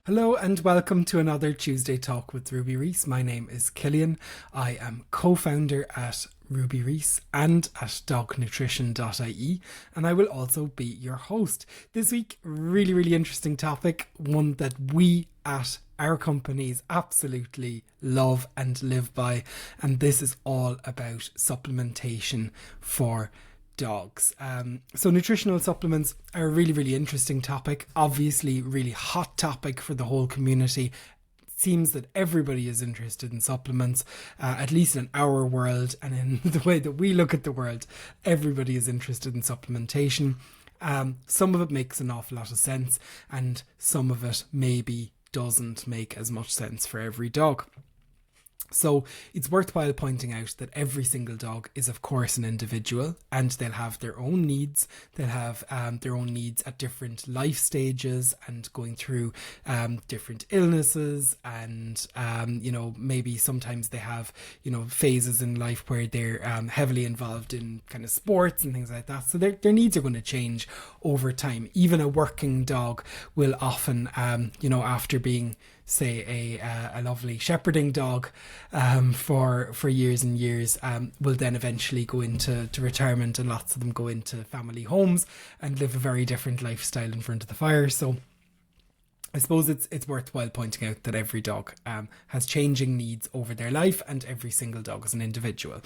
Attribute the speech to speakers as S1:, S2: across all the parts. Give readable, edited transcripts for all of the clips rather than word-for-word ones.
S1: Hello and welcome to another Tuesday Talk with Ruby Reese. My name is Killian. I am co-founder at Ruby Reese and at dognutrition.ie, and I will also be your host. This week, really interesting topic, one that we at our companies absolutely love and live by, and this is all about supplementation for dogs. So nutritional supplements are a really interesting topic, obviously really hot topic for the whole community. It seems that everybody is interested in supplements, at least in our world and in the way that we look at the world. Everybody is interested in supplementation. Some of it makes an awful lot of sense, and some of it maybe doesn't make as much sense for every dog. So it's worthwhile pointing out that every single dog is, of course, an individual, and they'll have their own needs. They'll have their own needs at different life stages and going through different illnesses, and maybe sometimes they have phases in life where they're heavily involved in kind of sports and things like that. So their needs are going to change over time. Even a working dog will often, after being, say, a lovely shepherding dog for years and years, will then eventually go into retirement, and lots of them go into family homes and live a very different lifestyle in front of the fire. So I suppose it's worthwhile pointing out that every dog has changing needs over their life, and every single dog is an individual.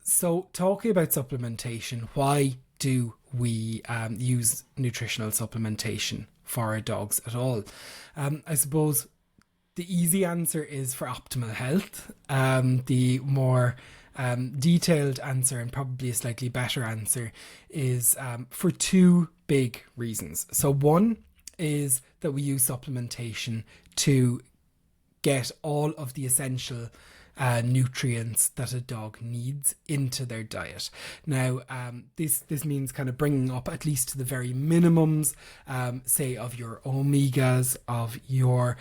S1: So talking about supplementation, why do we use nutritional supplementation for our dogs at all? I suppose the easy answer is for optimal health. The more detailed answer, and probably a slightly better answer, is for two big reasons. So one is that we use supplementation to get all of the essential nutrients that a dog needs into their diet. Now, this means kind of bringing up at least to the very minimums, say, of your omegas, of your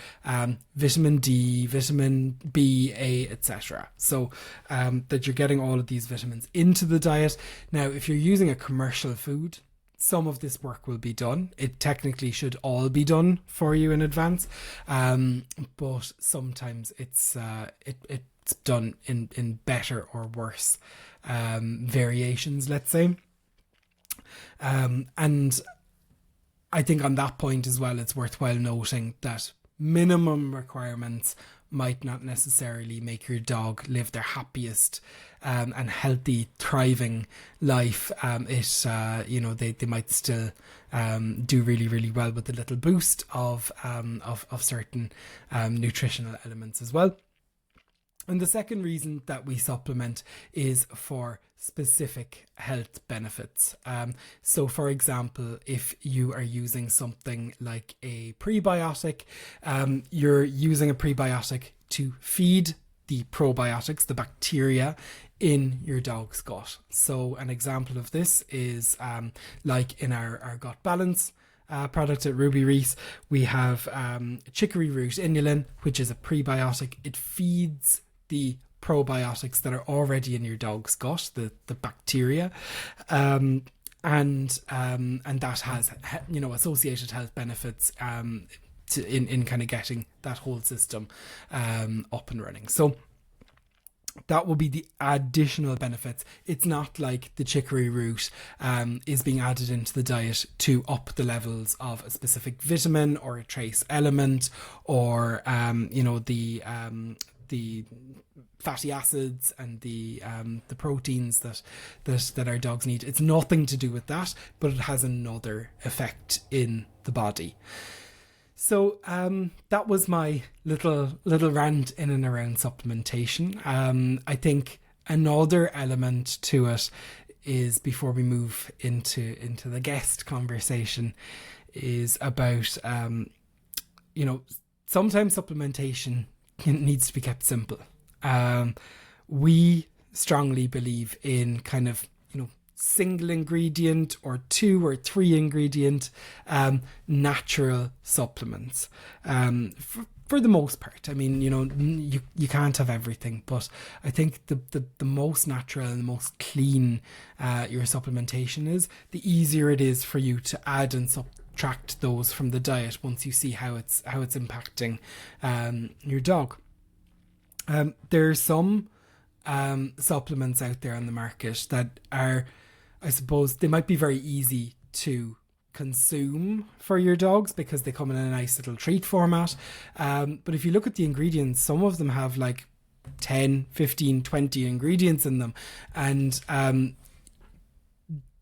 S1: vitamin D, vitamin B, A, etc. So that you're getting all of these vitamins into the diet. Now, if you're using a commercial food, some of this work will be done. It technically should all be done for you in advance, but sometimes it's done in better or worse variations, let's say. And I think on that point as well, it's worthwhile noting that minimum requirements might not necessarily make your dog live their happiest and healthy, thriving life. They might still do really well with a little boost of certain nutritional elements as well. And the second reason that we supplement is for specific health benefits. So for example, if you are using something like a prebiotic, you're using a prebiotic to feed the probiotics, the bacteria in your dog's gut. So an example of this is like in our gut balance product at Ruby Reese, we have chicory root inulin, which is a prebiotic. It feeds the probiotics that are already in your dog's gut, the bacteria, and that has associated health benefits in kind of getting that whole system up and running. So that will be the additional benefits. It's not like the chicory root is being added into the diet to up the levels of a specific vitamin or a trace element, or the fatty acids and the proteins that our dogs need. It's nothing to do with that, but it has another effect in the body. So that was my little rant in and around supplementation. I think another element to it is, before we move into the guest conversation, is about sometimes supplementation needs to be kept simple. We strongly believe in kind of single ingredient or 2 or 3 ingredient natural supplements for the most part. I mean, you can't have everything, but I think the most natural and the most clean your supplementation is, the easier it is for you to add and subtract those from the diet once you see how it's impacting your dog. There's some supplements out there on the market that are, I suppose, they might be very easy to consume for your dogs because they come in a nice little treat format. But if you look at the ingredients, some of them have like 10, 15, 20 ingredients in them. And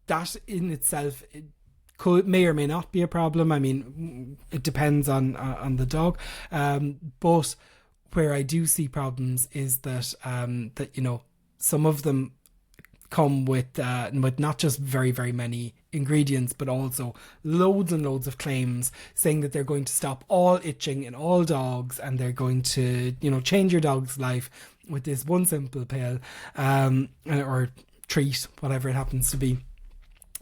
S1: that in itself may or may not be a problem. I mean, it depends on the dog. But where I do see problems is that some of them come with not just very, very many ingredients, but also loads and loads of claims saying that they're going to stop all itching in all dogs, and they're going to, change your dog's life with this one simple pill, or treat, whatever it happens to be.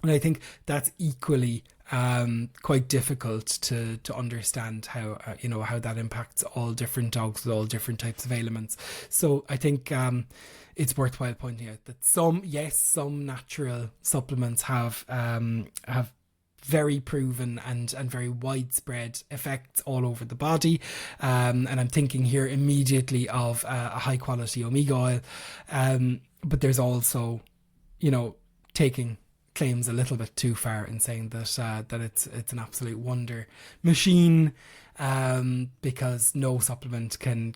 S1: And I think that's equally quite difficult to understand how how that impacts all different dogs with all different types of ailments. So I think it's worthwhile pointing out that some natural supplements have very proven and very widespread effects all over the body, and I'm thinking here immediately of a high quality omega oil, but there's also taking claims a little bit too far in saying that it's an absolute wonder machine, because no supplement can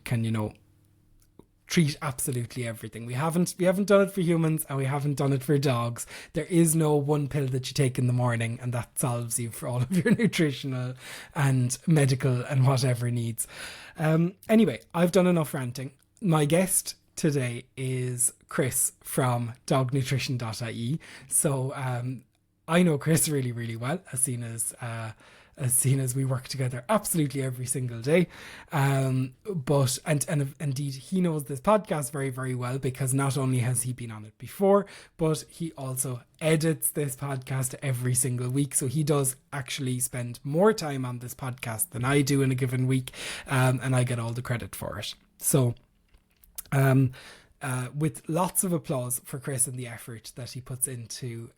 S1: treat absolutely everything. We haven't done it for humans, and we haven't done it for dogs. There is no one pill that you take in the morning and that solves you for all of your nutritional and medical and whatever needs. Anyway, I've done enough ranting. My guest today is Chris from dognutrition.ie. So I know Chris really, really well, as seen as we work together absolutely every single day. But indeed he knows this podcast very, very well, because not only has he been on it before, but he also edits this podcast every single week. So he does actually spend more time on this podcast than I do in a given week, and I get all the credit for it. So with lots of applause for Chris and the effort that he puts into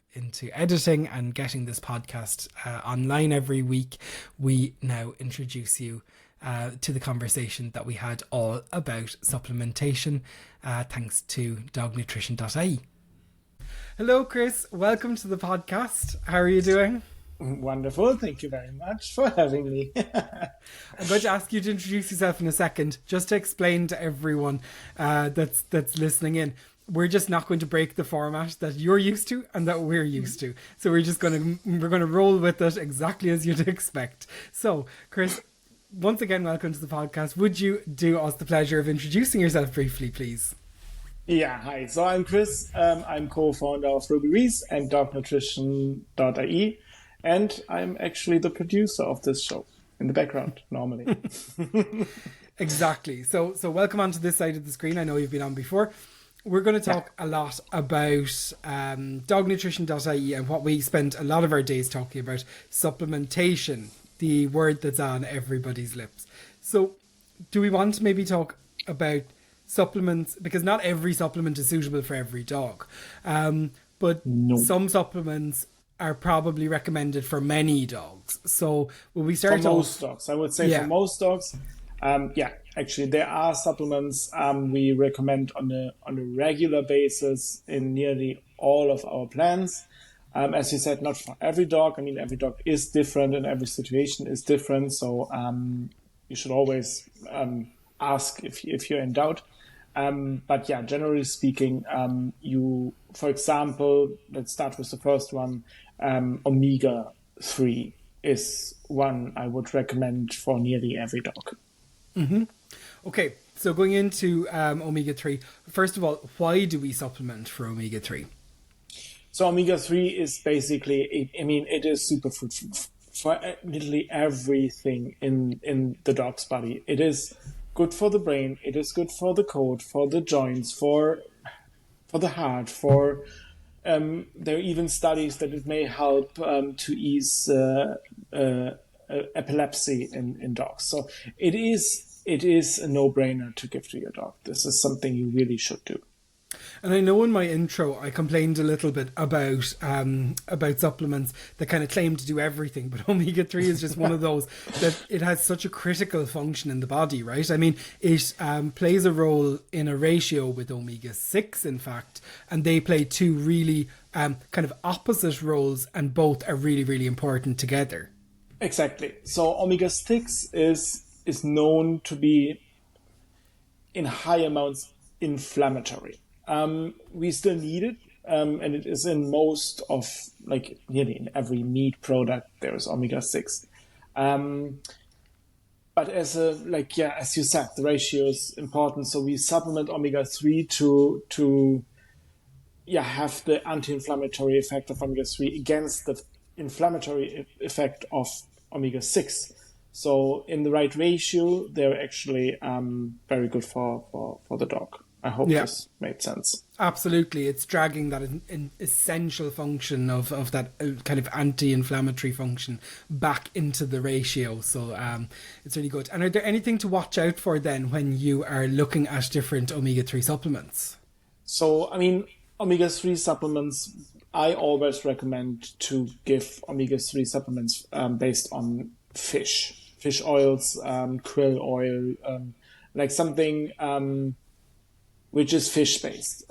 S1: editing and getting this podcast online every week, we now introduce you to the conversation that we had all about supplementation, thanks to dognutrition.ie. Hello, Chris. Welcome to the podcast. How are you doing?
S2: Wonderful. Thank you very much for having me.
S1: I'm going to ask you to introduce yourself in a second, just to explain to everyone that's listening in. We're just not going to break the format that you're used to and that we're used to. So we're going to roll with it exactly as you'd expect. So, Chris, once again, welcome to the podcast. Would you do us the pleasure of introducing yourself briefly, please?
S2: Yeah, hi. So I'm Chris. I'm co-founder of Ruby Reese and dognutrition.ie. And I'm actually the producer of this show in the background, normally.
S1: Exactly. So welcome onto this side of the screen. I know you've been on before. We're going to talk a lot about dognutrition.ie and what we spend a lot of our days talking about, supplementation, the word that's on everybody's lips. So do we want to maybe talk about supplements? Because not every supplement is suitable for every dog. But some supplements are probably recommended for many dogs. So will we start
S2: for most dogs? I would say for most dogs. Actually, there are supplements we recommend on a regular basis in nearly all of our plans. As you said, not for every dog. I mean, every dog is different and every situation is different. So you should always ask if you're in doubt. But yeah, generally speaking, for example, let's start with the first one. Omega-3 is one I would recommend for nearly every dog.
S1: Mm-hmm. Okay, so going into omega-3, first of all, why do we supplement for omega-3?
S2: So omega-3 is basically, it is superfood for literally everything in the dog's body. It is good for the brain, it is good for the coat, for the joints, for the heart, there are even studies that it may help to ease epilepsy in dogs. So it is a no-brainer to give to your dog. This is something you really should do.
S1: And I know in my intro I complained a little bit about supplements that kind of claim to do everything, but omega-3 is just one of those that it has such a critical function in the body, right? I mean, it plays a role in a ratio with omega-6, in fact, and they play two really kind of opposite roles, and both are really, really important together.
S2: Exactly. So omega-6 is known to be in high amounts inflammatory. We still need it, and it is in most of, like, nearly in every meat product there is omega-6. But as you said, the ratio is important. So we supplement omega-3 to have the anti-inflammatory effect of omega-3 against the inflammatory effect of omega-6. So in the right ratio, they're actually very good for the dog. I hope this made sense.
S1: Absolutely. It's dragging that essential function of that kind of anti-inflammatory function back into the ratio. So it's really good. And are there anything to watch out for then when you are looking at different omega-3 supplements?
S2: So, I mean, omega-3 supplements, I always recommend to give omega-3 supplements based on fish oils, krill oil, like something which is fish-based,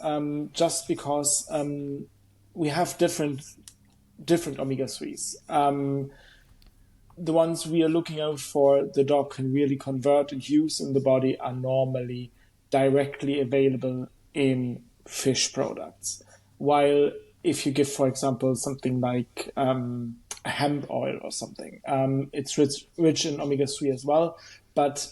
S2: just because we have different omega-3s. The ones we are looking out for, the dog can really convert and use in the body, are normally directly available in fish products. While if you give, for example, something like hemp oil or something, it's rich in omega-3 as well, but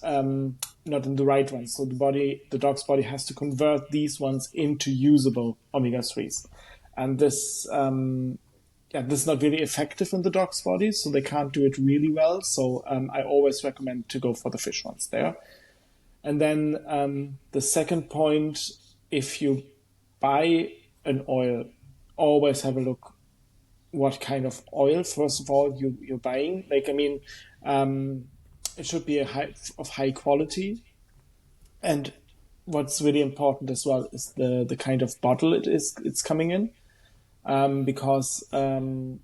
S2: not in the right ones. So the dog's body has to convert these ones into usable omega-3s. And this is not really effective in the dog's body, so they can't do it really well. So I always recommend to go for the fish ones there. And then the second point, if you buy an oil, always have a look what kind of oil, first of all, you're buying. Like, I mean, it should be of high quality. And what's really important as well is the kind of bottle it's coming in. Because omegas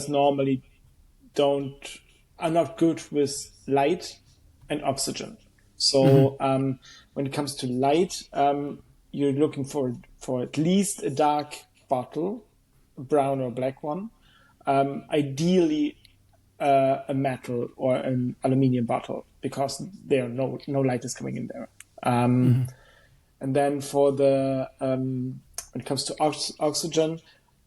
S2: normally are not good with light and oxygen. So when it comes to light, you're looking for at least a dark bottle, a brown or black one. Ideally a metal or an aluminium bottle, because there no light is coming in there. And then for the when it comes to oxygen,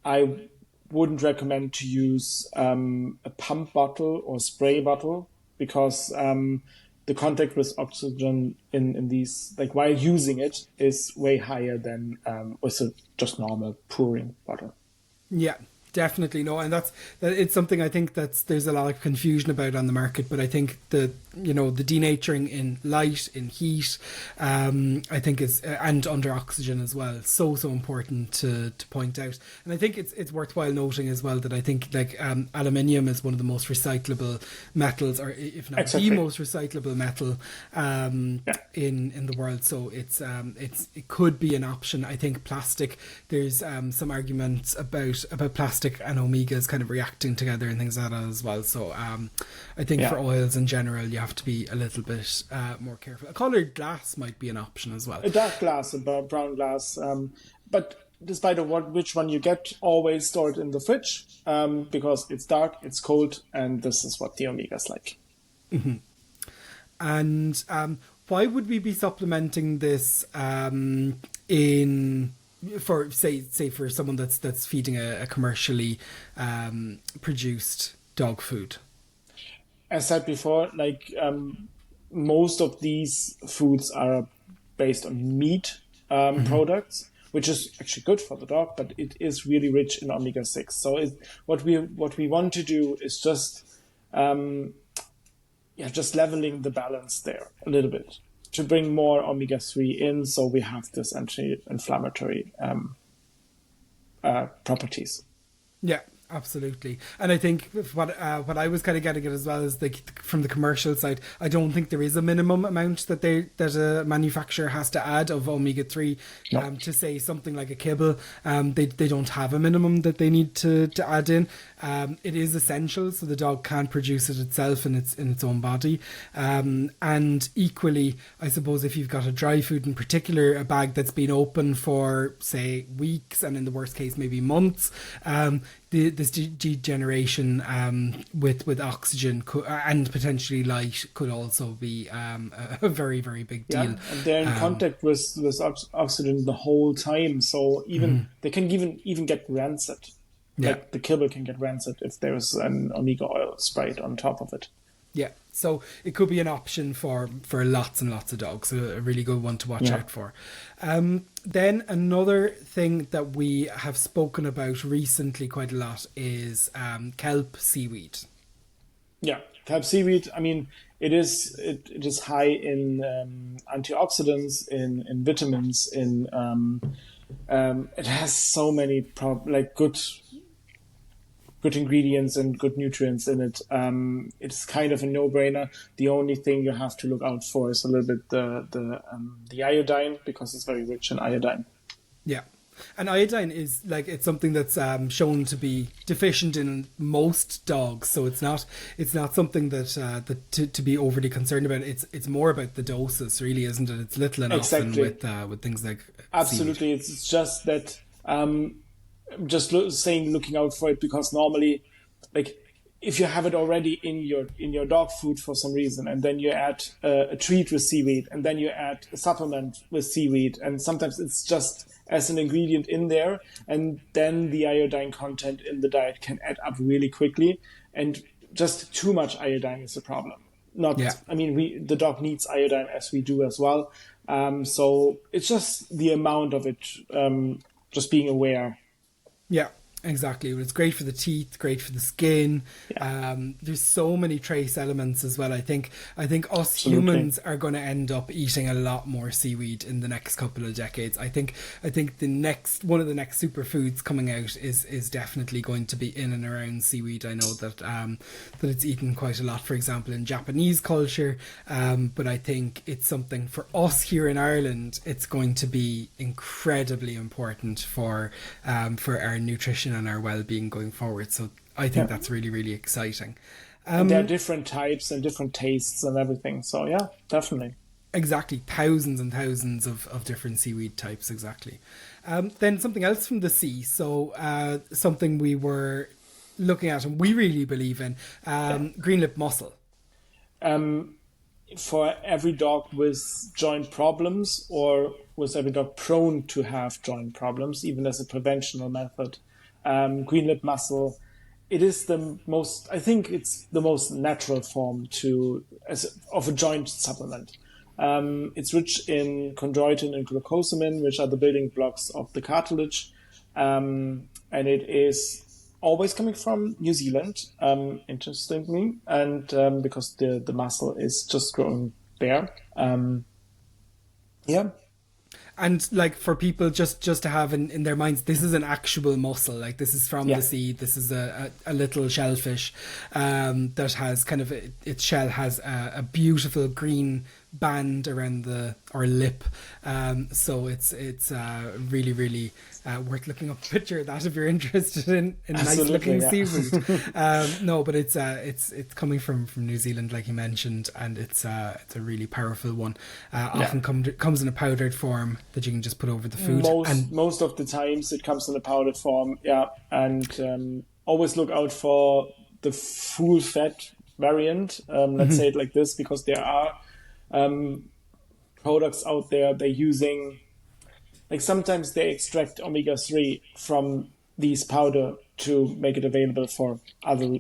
S2: I wouldn't recommend to use a pump bottle or spray bottle, because the contact with oxygen in these, like while using it, is way higher than with a just normal pouring bottle.
S1: Yeah. Definitely no, and it's something I think there's a lot of confusion about on the market. But I think the denaturing in light, in heat, I think is and under oxygen as well, so important to point out. And I think it's worthwhile noting as well that I think like aluminium is one of the most recyclable metals, or if not the most recyclable metal in the world. So it could be an option. I think plastic. There's some arguments about plastic and omegas kind of reacting together and things like that as well. So I think for oils in general, you have to be a little bit more careful. A coloured glass might be an option as well.
S2: A dark glass, a brown glass. But despite of which one you get, always store it in the fridge, because it's dark, it's cold, and this is what the omegas like.
S1: Mm-hmm. And why would we be supplementing this for say for someone that's feeding a commercially produced dog food?
S2: As said before, like most of these foods are based on meat products, which is actually good for the dog, but it is really rich in omega-6. So what we want to do is just leveling the balance there a little bit, to bring more omega-3 in, so we have this anti-inflammatory properties.
S1: Yeah, Absolutely. And I think what I was kind of getting at as well is from the commercial side, I don't think there is a minimum amount that a manufacturer has to add of omega-3 to say something like a kibble. They don't have a minimum that they need to add in. It is essential so the dog can produce it itself in its own body. And equally, I suppose if you've got a dry food in particular, a bag that's been open for say weeks and in the worst case maybe months, this degeneration with oxygen and potentially light could also be a very, very big deal.
S2: Yeah, and they're in contact with oxygen the whole time, so even they can even get rancid. Like the kibble can get rancid if there's an omega oil sprayed on top of it.
S1: Yeah, so it could be an option for lots and lots of dogs. So a really good one to watch out for. Then another thing that we have spoken about recently quite a lot is kelp seaweed. Yeah,
S2: kelp seaweed. I mean, it is high in antioxidants, in vitamins, it has so many good ingredients and good nutrients in it. It's kind of a no-brainer. The only thing you have to look out for is a little bit the iodine, because it's very rich in iodine.
S1: Yeah. And iodine is it's something that's shown to be deficient in most dogs, so it's not something that to be overly concerned about. It's more about the doses, really, isn't it? It's little enough.
S2: Exactly.
S1: And with things like
S2: absolutely, seaweed. It's just that looking out for it, because normally, if you have it already in your dog food for some reason, and then you add a treat with seaweed, and then you add a supplement with seaweed, and sometimes it's just as an ingredient in there, and then the iodine content in the diet can add up really quickly, and just too much iodine is a problem. I mean, the dog needs iodine as we do as well, so it's just the amount of it, just being aware.
S1: Yeah, exactly. It's great for the teeth, great for the skin.
S2: Yeah.
S1: There's so many trace elements as well. I think us
S2: Absolutely.
S1: humans are going to end up eating a lot more seaweed in the next couple of decades. I think one of the next superfoods coming out is definitely going to be in and around seaweed. I know that it's eaten quite a lot, for example, in Japanese culture. But I think it's something for us here in Ireland. It's going to be incredibly important for our nutrition and our well-being going forward. So I think that's really, really exciting.
S2: And there are different types and different tastes and everything. So yeah, definitely.
S1: Exactly. Thousands and thousands of different seaweed types. Exactly. Then something else from the sea. So something we were looking at and we really believe in, green lip mussel.
S2: For every dog with joint problems, or with every dog prone to have joint problems, even as a preventional method, green lip mussel, it's the most natural form of a joint supplement. It's rich in chondroitin and glucosamine, which are the building blocks of the cartilage, and it is always coming from New Zealand, interestingly, and because the mussel is just growing there.
S1: And for people just to have in their minds, this is an actual mussel. This is from the sea. This is a little shellfish that has kind of its shell has a beautiful green band around our lip. So it's really, really worth looking up a picture of that if you're interested in nice looking seaweed. No, but it's coming from New Zealand, like you mentioned, and it's a really powerful one. Often comes in a powdered form that you can just put over the food.
S2: Most of the times it comes in a powdered form, and always look out for the full fat variant. Let's say it like this, because there are products out there they're using, sometimes they extract omega-3 from these powder to make it available for other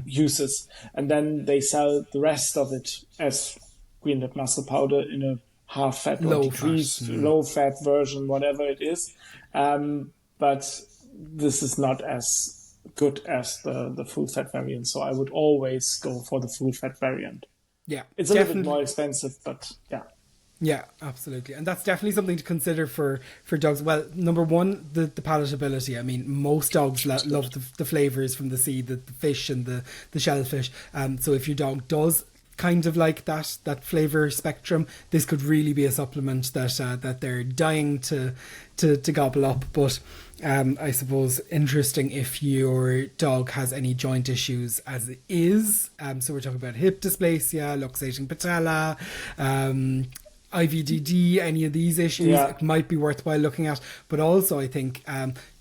S2: uses, and then they sell the rest of it as green lip mussel powder in a half fat or decreased low fat version, whatever it is, but this is not as good as the full fat variant, so I would always go for the full fat variant.
S1: Yeah,
S2: it's a little bit more expensive, but yeah.
S1: Yeah, absolutely. And that's definitely something to consider for dogs. Well, number one, the palatability. I mean, most dogs love the flavors from the sea, the fish and the shellfish. So if your dog does kind of like that flavor spectrum, this could really be a supplement that they're dying to gobble up. But I suppose interesting if your dog has any joint issues as it is. So we're talking about hip dysplasia, luxating patella, IVDD, any of these issues, it might be worthwhile looking at. But also, I think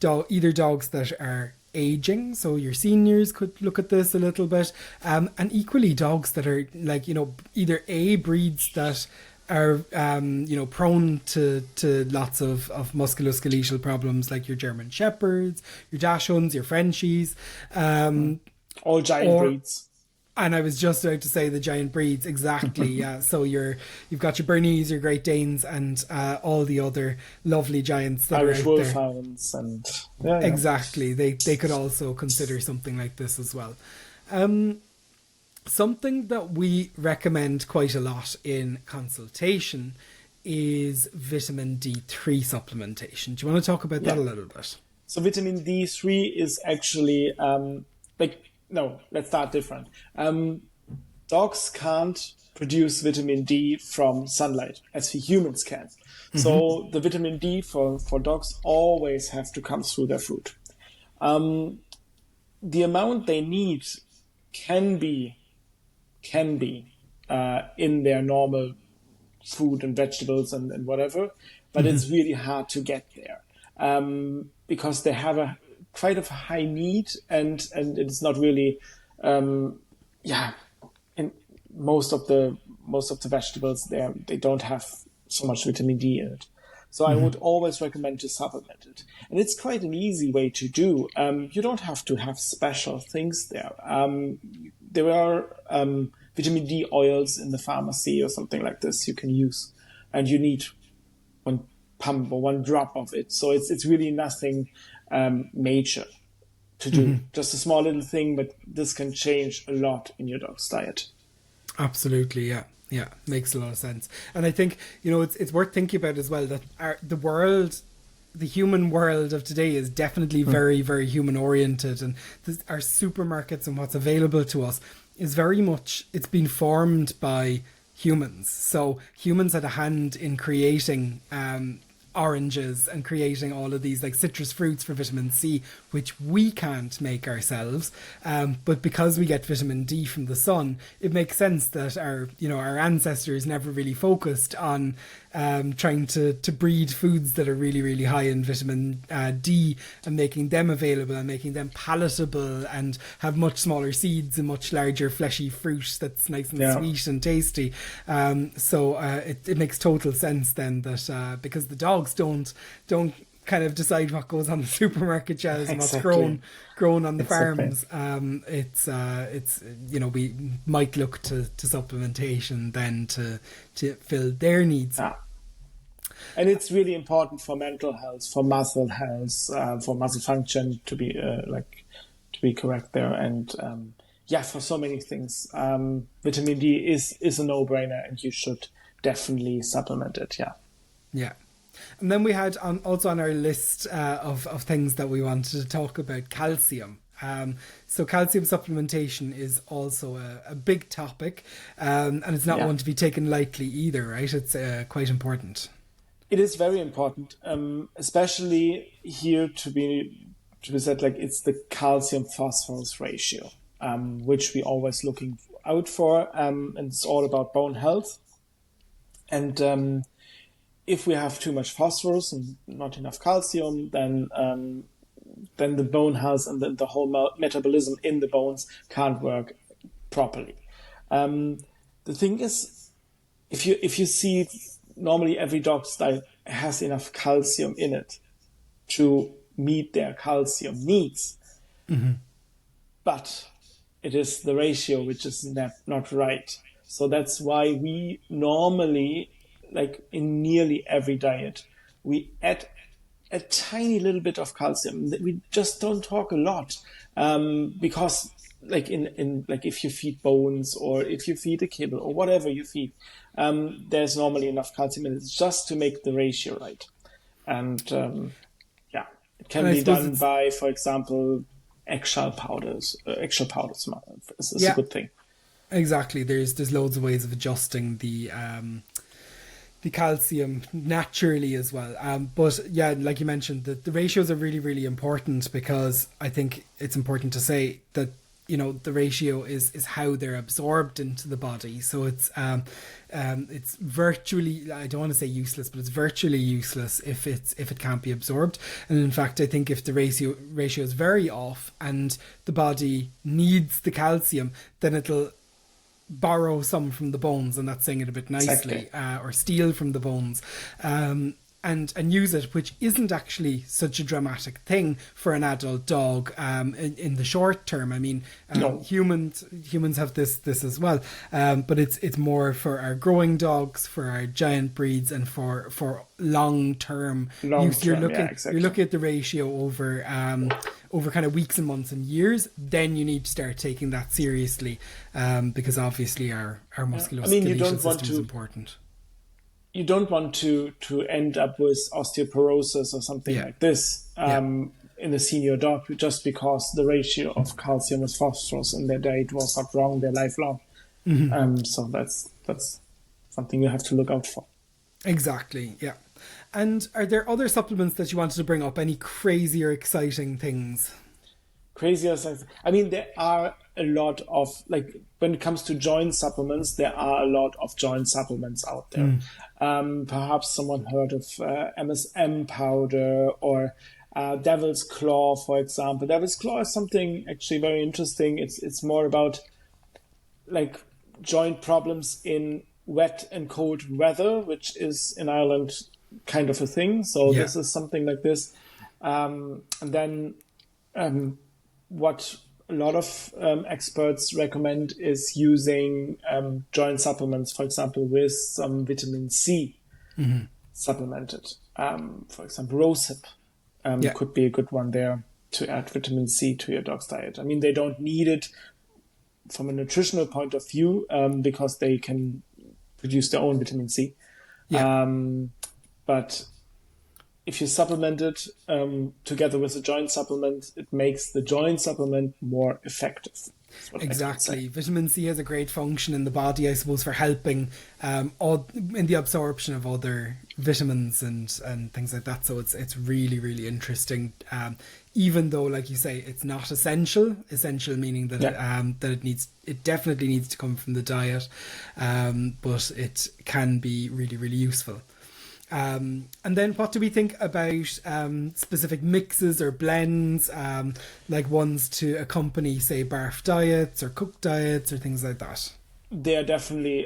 S1: either dogs that are aging, so your seniors could look at this a little bit, and equally dogs that are either breeds that are prone to lots of musculoskeletal problems, like your German Shepherds, your Dachshunds, your Frenchies,
S2: all giant breeds.
S1: And I was just about to say the giant breeds, exactly. Yeah. So you've got your Bernese, your Great Danes, and all the other lovely giants that
S2: Irish
S1: are out
S2: Wolfhounds, and
S1: exactly. They could also consider something like this as well. Something that we recommend quite a lot in consultation is vitamin D3 supplementation. Do you want to talk about that a little bit?
S2: So vitamin D3 is actually no, let's start different. Dogs can't produce vitamin D from sunlight as we humans can. Mm-hmm. So the vitamin D for dogs always have to come through their food. The amount they need can be in their normal food and vegetables and whatever, but it's really hard to get there because they have quite a high need, and it's not really in most of the vegetables they don't have so much vitamin D in it. So I would always recommend to supplement it, and it's quite an easy way to do. You don't have to have special things there. There are vitamin D oils in the pharmacy or something like this you can use, and you need one pump or one drop of it. So it's really nothing major to do, just a small little thing, but this can change a lot in your dog's diet.
S1: Absolutely, yeah, makes a lot of sense. And I think it's worth thinking about as well that the human world of today is definitely very, very human oriented, and our supermarkets and what's available to us is very much, it's been formed by humans. So humans had a hand in creating oranges and creating all of these like citrus fruits for vitamin C, which we can't make ourselves. But because we get vitamin D from the sun, it makes sense that our ancestors never really focused on trying to breed foods that are really, really high in vitamin D and making them available and making them palatable and have much smaller seeds and much larger fleshy fruit that's nice and sweet and tasty. So it makes total sense then that because the dogs don't kind of decide what goes on the supermarket shelves and what's grown on the farms. It's we might look to supplementation then to fill their needs.
S2: And it's really important for mental health, for muscle health, for muscle function to be correct there, and for so many things. Vitamin D is a no-brainer, and you should definitely supplement it.
S1: Yeah. And then we had also on our list of things that we wanted to talk about, calcium. So calcium supplementation is also a big topic, and it's not one to be taken lightly either, right? It's quite important.
S2: It is very important, especially here to be said, like it's the calcium phosphorus ratio, which we always looking out for, and it's all about bone health. And if we have too much phosphorus and not enough calcium, then the bone health and the whole metabolism in the bones can't work properly. The thing is, if you see, normally every dog's diet has enough calcium in it to meet their calcium needs, but it is the ratio which is not right. So that's why we normally, like in nearly every diet, we add a tiny little bit of calcium. We just don't talk a lot because like in like if you feed bones or if you feed a kibble or whatever you feed, there's normally enough calcium in it just to make the ratio right. And it can be done by, for example, eggshell powders. Eggshell powders is a good thing.
S1: Exactly. There's loads of ways of adjusting the calcium naturally as well. But yeah, like you mentioned, the ratios are really, really important, because I think it's important to say that, the ratio is how they're absorbed into the body. So it's virtually, I don't want to say useless, but it's virtually useless if it can't be absorbed. And in fact, I think if the ratio is very off and the body needs the calcium, then it'll borrow some from the bones, and that's saying it a bit nicely, or steal from the bones, and use it, which isn't actually such a dramatic thing for an adult dog in the short term. I mean, humans have this as well, but it's more for our growing dogs, for our giant breeds, and for long term use. You're looking at the ratio over kind of weeks and months and years. Then you need to start taking that seriously, because obviously our musculoskeletal system is important.
S2: You don't want to end up with osteoporosis or something like this in a senior dog, just because the ratio of calcium with phosphorus in their diet was not wrong their lifelong. So that's something you have to look out for.
S1: Exactly, yeah. And are there other supplements that you wanted to bring up? Any crazy or exciting things?
S2: I mean, there are a lot of, like, when it comes to joint supplements, there are a lot of joint supplements out there. Perhaps someone heard of MSM powder or Devil's Claw, for example. Devil's Claw is something actually very interesting. It's more about like joint problems in wet and cold weather, which is in Ireland kind of a thing. So this is something like this. And then what a lot of experts recommend is using joint supplements, for example, with some vitamin C supplemented. For example, rosehip could be a good one there to add vitamin C to your dog's diet. I mean, they don't need it from a nutritional point of view because they can produce their own vitamin C. But if you supplement it together with a joint supplement, it makes the joint supplement more effective.
S1: Exactly. Vitamin C has a great function in the body, I suppose, for helping in the absorption of other vitamins and things like that. So it's really, really interesting. Even though, like you say, it's not essential meaning that it definitely needs to come from the diet, but it can be really, really useful. And then what do we think about specific mixes or blends, like ones to accompany, say, barf diets or cooked diets or things like that?
S2: They're definitely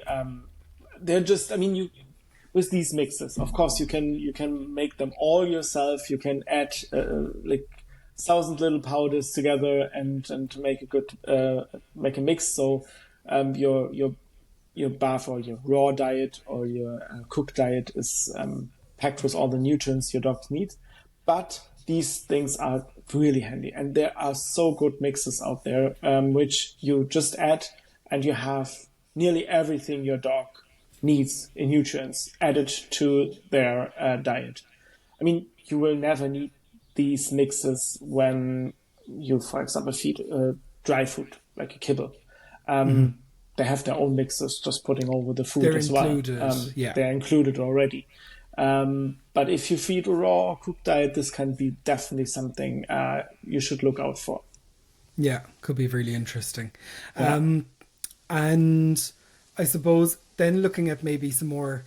S2: with these mixes, of course, you can make them all yourself. You can add like 1,000 little powders together and make a good make a mix. So your bath or your raw diet or your cooked diet is packed with all the nutrients your dogs need. But these things are really handy, and there are so good mixes out there which you just add, and you have nearly everything your dog needs in nutrients added to their diet. I mean, you will never need these mixes when you, for example, feed dry food like a kibble. They have their own mixes, just putting over the food as well. They're included already. But if you feed a raw or cooked diet, this can be definitely something you should look out for.
S1: Yeah, could be really interesting. And I suppose then looking at maybe some more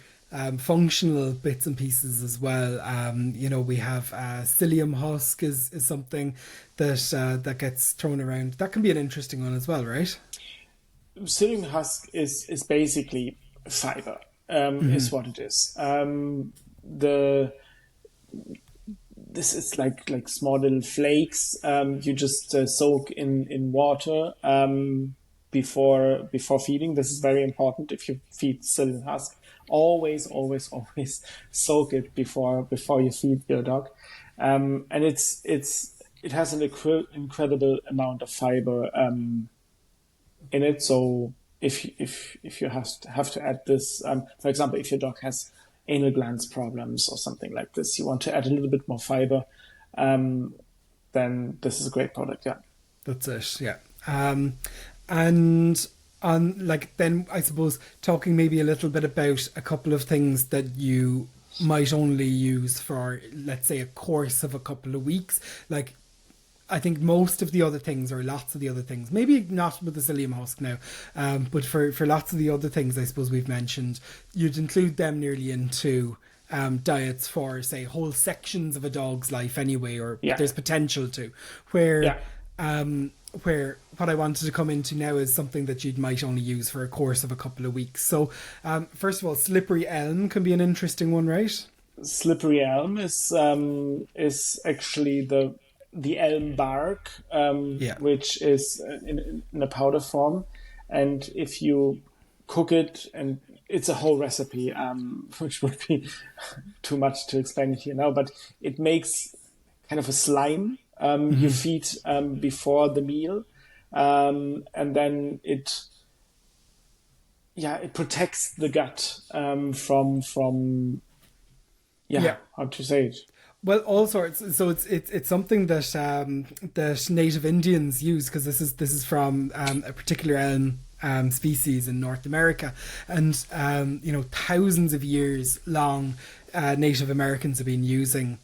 S1: functional bits and pieces as well. We have psyllium husk is something that gets thrown around. That can be an interesting one as well, right?
S2: Psyllium husk is basically fiber, is what it is. This is like small little flakes. You just soak in water before feeding. This is very important. If you feed psyllium husk, always soak it before you feed your dog. And it has an incredible amount of fiber. in it. So if you have to add this, for example, if your dog has anal glands problems or something like this, you want to add a little bit more fiber, then this is a great product. Yeah,
S1: that's it. Yeah, and on like then I suppose talking maybe a little bit about a couple of things that you might only use for, let's say, a course of a couple of weeks. Like, I think most of the other things, or lots of the other things, maybe not with the psyllium husk now, but for lots of the other things I suppose we've mentioned, you'd include them nearly into diets for, say, whole sections of a dog's life anyway, or there's potential to, where what I wanted to come into now is something that you might only use for a course of a couple of weeks. So first of all, slippery elm can be an interesting one, right?
S2: Slippery elm is actually the elm bark, which is in a powder form, and if you cook it, and it's a whole recipe, which would be too much to explain it here now, but it makes kind of a slime you feed before the meal, and then it protects the gut from how to say it.
S1: Well, all sorts. So it's something that that native Indians use, because this is from a particular elm species in North America, and thousands of years long, Native Americans have been using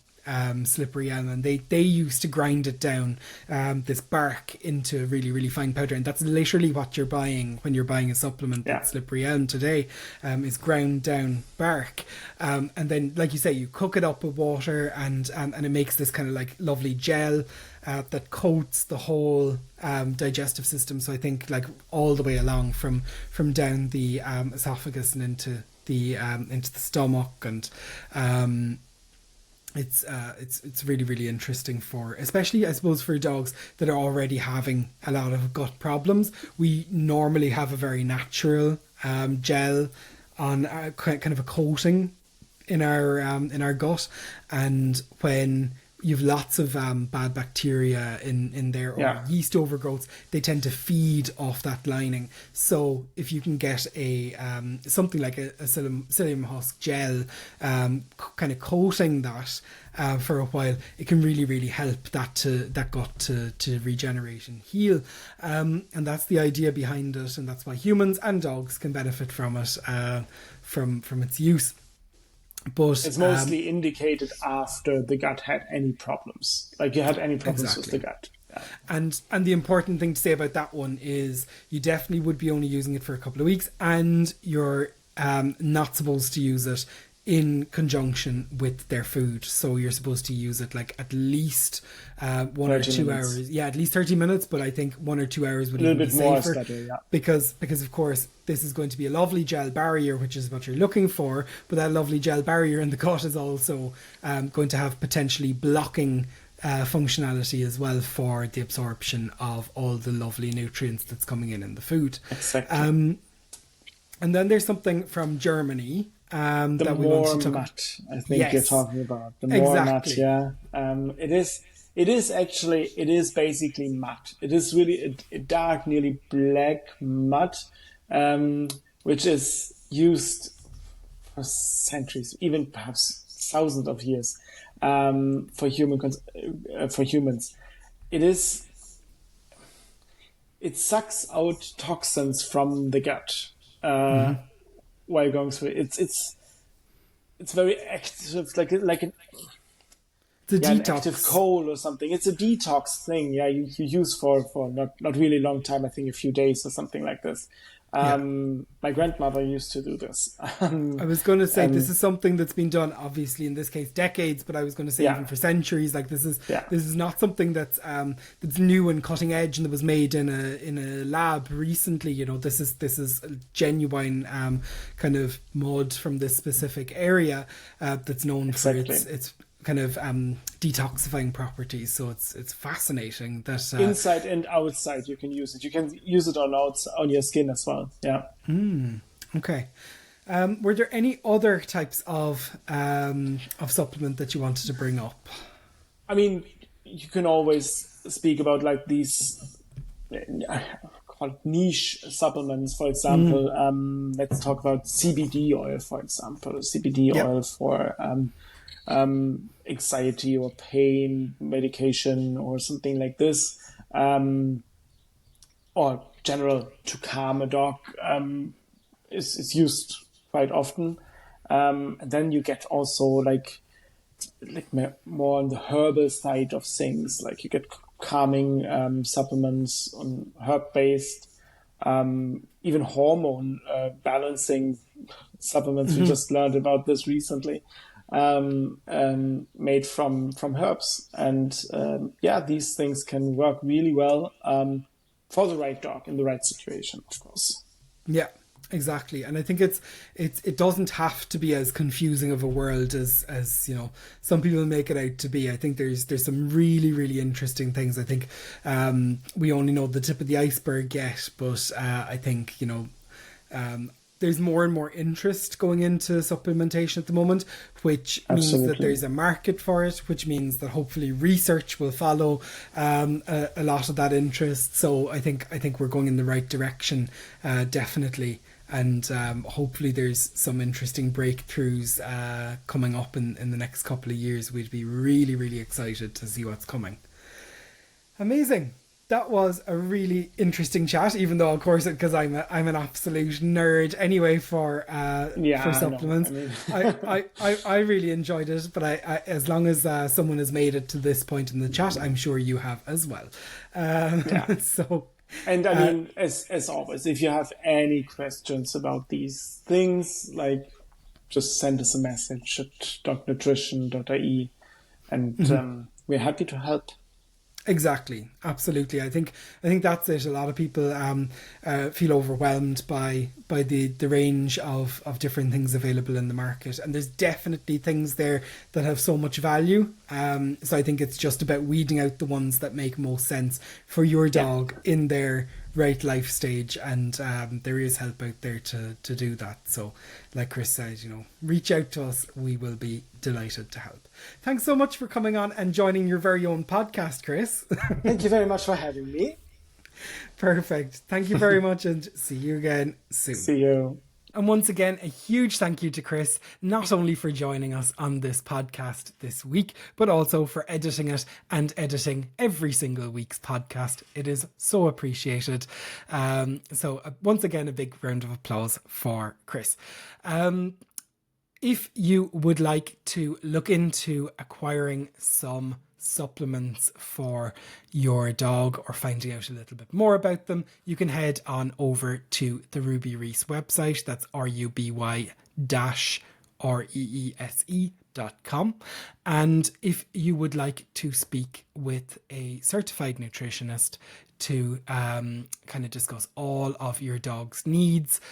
S1: slippery elm, and they used to grind it down, this bark, into really, really fine powder, and that's literally what you're buying when you're buying a supplement. That slippery elm today is ground down bark, and then, like you say, you cook it up with water, and it makes this kind of like lovely gel that coats the whole digestive system. So I think like all the way along from down the esophagus and into the stomach, and it's really, really interesting for, especially I suppose for dogs that are already having a lot of gut problems. We normally have a very natural gel on kind of a coating in our gut, and when you've lots of bad bacteria in there, or yeast overgrowths, they tend to feed off that lining. So if you can get a something like a psyllium husk gel, kind of coating that for a while, it can really, really help that gut to regenerate and heal. And that's the idea behind it, and that's why humans and dogs can benefit from it, from its use. But
S2: it's mostly indicated after the gut had any problems, like you had any problems with the gut. Yeah.
S1: And the important thing to say about that one is you definitely would be only using it for a couple of weeks, and you're not supposed to use it in conjunction with their food. So you're supposed to use it like at least 1 or 2 hours. Yeah, at least 30 minutes, but I think 1 or 2 hours would even be safer. Better, because of course this is going to be a lovely gel barrier, which is what you're looking for, but that lovely gel barrier in the gut is also going to have potentially blocking functionality as well for the absorption of all the lovely nutrients that's coming in the food.
S2: Exactly.
S1: And then there's something from Germany.
S2: The more mat, I think you're talking about. The more mat, It is basically mud. It is really a dark, nearly black mud, which is used for centuries, even perhaps thousands of years, for humans. It sucks out toxins from the gut. While going through it. It's very active, like an active coal or something. It's a detox thing. Yeah, you use for not really long time. I think a few days or something like this. My grandmother used to do this.
S1: I was going to say this is something that's been done, obviously in this case decades, but I was going to say even for centuries. Like this is not something that's new and cutting edge and that was made in a lab recently. This is genuine kind of mud from this specific area that's known for its kind of detoxifying properties. So it's fascinating that
S2: inside and outside you can use it. You can use it on your skin as well. Yeah.
S1: Okay. Were there any other types of supplement that you wanted to bring up?
S2: I mean, you can always speak about like these. called niche supplements. For example, let's talk about CBD oil, for example. CBD oil for anxiety or pain medication or something like this, or general to calm a dog, is used quite often. And then you get also like more on the herbal side of things, like you get calming supplements on herb-based, even hormone balancing supplements. We just learned about this recently, made from herbs. And these things can work really well for the right dog in the right situation, of course.
S1: Yeah. Exactly. And I think it doesn't have to be as confusing of a world as some people make it out to be. I think there's some really, really interesting things. I think we only know the tip of the iceberg yet, but I think there's more and more interest going into supplementation at the moment, which means that there's a market for it, which means that hopefully research will follow a lot of that interest. So I think we're going in the right direction, definitely. And hopefully there's some interesting breakthroughs coming up in the next couple of years. We'd be really, really excited to see what's coming. Amazing. That was a really interesting chat, even though, of course, because I'm an absolute nerd anyway for supplements. I really enjoyed it, but I as long as someone has made it to this point in the chat, I'm sure you have as well. So.
S2: And I mean, as always, if you have any questions about these things, like just send us a message at dognutrition.ie, and we're happy to help.
S1: Exactly, absolutely. I think that's it. A lot of people feel overwhelmed by the range of different things available in the market, and there's definitely things there that have so much value. So I think it's just about weeding out the ones that make most sense for your dog in their right life stage, and there is help out there to do that. So like Chris said, reach out to us. We will be delighted to help. Thanks so much for coming on and joining your very own podcast, Chris.
S2: Thank you very much for having me.
S1: Perfect. Thank you very much, and see you again soon.
S2: See you.
S1: And once again, a huge thank you to Chris, not only for joining us on this podcast this week, but also for editing it and editing every single week's podcast. It is so appreciated. So once again, a big round of applause for Chris. If you would like to look into acquiring some supplements for your dog or finding out a little bit more about them, you can head on over to the Ruby Reese website. That's ruby-reese.com. And if you would like to speak with a certified nutritionist to kind of discuss all of your dog's needs,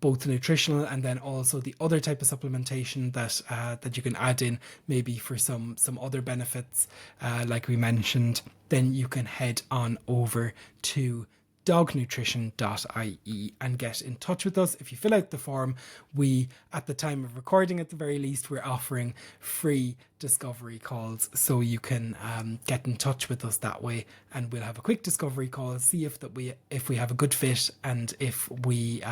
S1: both the nutritional and then also the other type of supplementation that you can add in, maybe for some other benefits, like we mentioned, then you can head on over to dognutrition.ie and get in touch with us. If you fill out the form, we, at the time of recording at the very least, we're offering free discovery calls, so you can get in touch with us that way, and we'll have a quick discovery call, see if we have a good fit, and if we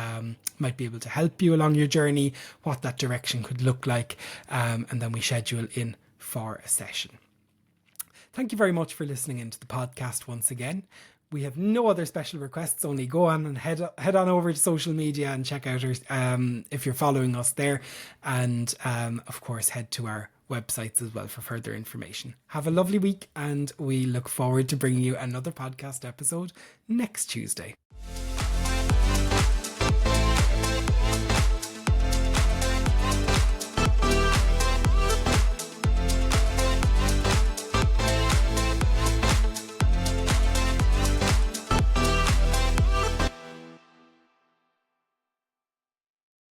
S1: might be able to help you along your journey, what that direction could look like, and then we schedule in for a session. Thank you very much for listening into the podcast once again. We have no other special requests, only go on and head on over to social media and check out our, if you're following us there, and of course head to our websites as well for further information. Have a lovely week, and we look forward to bringing you another podcast episode next Tuesday.